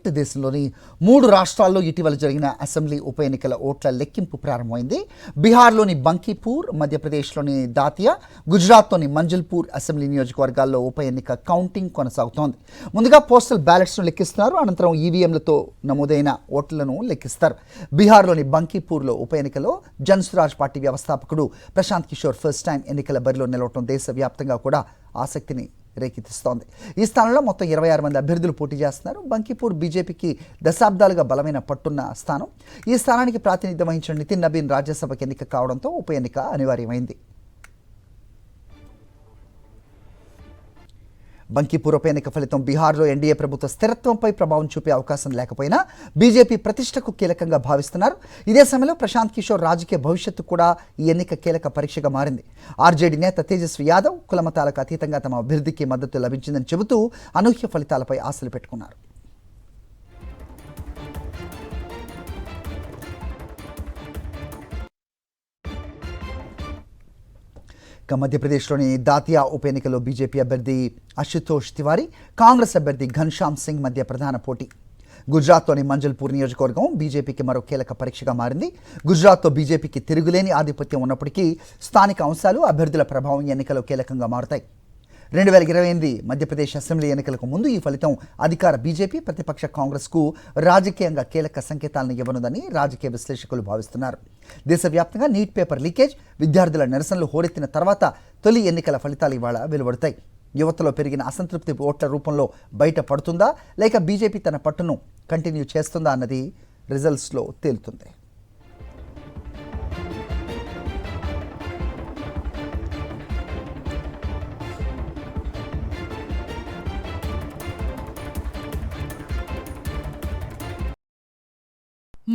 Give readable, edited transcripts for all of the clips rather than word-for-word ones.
భారతదేశంలోని 3 రాష్ట్రాల్లో ఇటీవల జరిగిన అసెంబ్లీ ఉప ఎన్నికల ఓట్ల లెక్కింపు ప్రారంభమైంది. బీహార్లోని బంకీపూర్, మధ్యప్రదేశ్లోని దాతియా, గుజరాత్లోని మంజల్పూర్ అసెంబ్లీ నియోజకవర్గాల్లో ఉప ఎన్నిక కౌంటింగ్ కొనసాగుతోంది. ముందుగా పోస్టల్ బ్యాలెట్స్ను లెక్కిస్తున్నారు. అనంతరం ఈవీఎంలతో నమోదైన ఓట్లను లెక్కిస్తారు. బీహార్లోని బంకీపూర్లో ఉప ఎన్నికలో జన్స్వరాజ్ పార్టీ వ్యవస్థాపకుడు ప్రశాంత్ కిషోర్ ఫస్ట్ టైం ఎన్నికల బరిలో నిలవటం దేశవ్యాప్తంగా కూడా ఆసక్తిని రేకెత్తిస్తోంది. ఈ స్థానంలో మొత్తం 26 మంది అభ్యర్థులు పోటీ చేస్తున్నారు. బంకీపూర్ బీజేపీకి దశాబ్దాలుగా బలమైన పట్టున్న స్థానం. ఈ స్థానానికి ప్రాతినిధ్యం వహించిన నితిన్ నబీన్ రాజ్యసభకు ఎన్నిక కావడంతో ఉప ఎన్నిక అనివార్యమైంది. బంకీపూర్ ఉప ఎన్నిక ఫలితం బీహార్లో ఎన్డీఏ ప్రభుత్వ స్థిరత్వంపై ప్రభావం చూపే అవకాశం లేకపోయినా బీజేపీ ప్రతిష్టకు కీలకంగా భావిస్తున్నారు. ఇదే సమయంలో ప్రశాంత్ కిషోర్ రాజకీయ భవిష్యత్తు కూడా ఈ ఎన్నిక కీలక పరీక్షగా మారింది. ఆర్జేడీ నేత తేజస్వి యాదవ్ కులమతాలకు అతీతంగా తమ అభ్యర్థికి మద్దతు లభించిందని చెబుతూ అనూహ్య ఫలితాలపై ఆశలు పెట్టుకున్నారు. మధ్యప్రదేశ్లోని దాతియా ఉప ఎన్నికలో బీజేపీ అభ్యర్థి అశుతోష్ తివారీ, కాంగ్రెస్ అభ్యర్థి ఘన్శ్యామ్ సింగ్ మధ్య ప్రధాన పోటీ. గుజరాత్లోని మంజల్పూర్ నియోజకవర్గం బీజేపీకి మరో కీలక పరీక్షగా మారింది. గుజరాత్లో బీజేపీకి తిరుగులేని ఆధిపత్యం ఉన్నప్పటికీ స్థానిక అంశాలు, అభ్యర్థుల ప్రభావం ఎన్నికలో కీలకంగా మారుతాయి. 2028 మధ్యప్రదేశ్ అసెంబ్లీ ఎన్నికలకు ముందు ఈ ఫలితం అధికార బీజేపీ, ప్రతిపక్ష కాంగ్రెస్కు రాజకీయంగా కీలక సంకేతాలను ఇవ్వనుందని రాజకీయ విశ్లేషకులు భావిస్తున్నారు. దేశవ్యాప్తంగా నీట్ పేపర్ లీకేజ్, విద్యార్థుల నిరసనలు హోరెత్తిన తర్వాత తొలి ఎన్నికల ఫలితాలు ఇవాళ వెలువడతాయి. యువతలో పెరిగిన అసంతృప్తి ఓట్ల రూపంలో బయటపడుతుందా, లేక బీజేపీ తన పట్టును కంటిన్యూ చేస్తుందా అన్నది రిజల్ట్స్లో తేలుతుంది.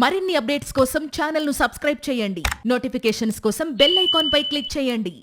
మరిన్ని అప్డేట్స్ కోసం ఛానల్ను సబ్స్క్రైబ్ చేయండి. నోటిఫికేషన్స్ కోసం బెల్ ఐకాన్ పై క్లిక్ చేయండి.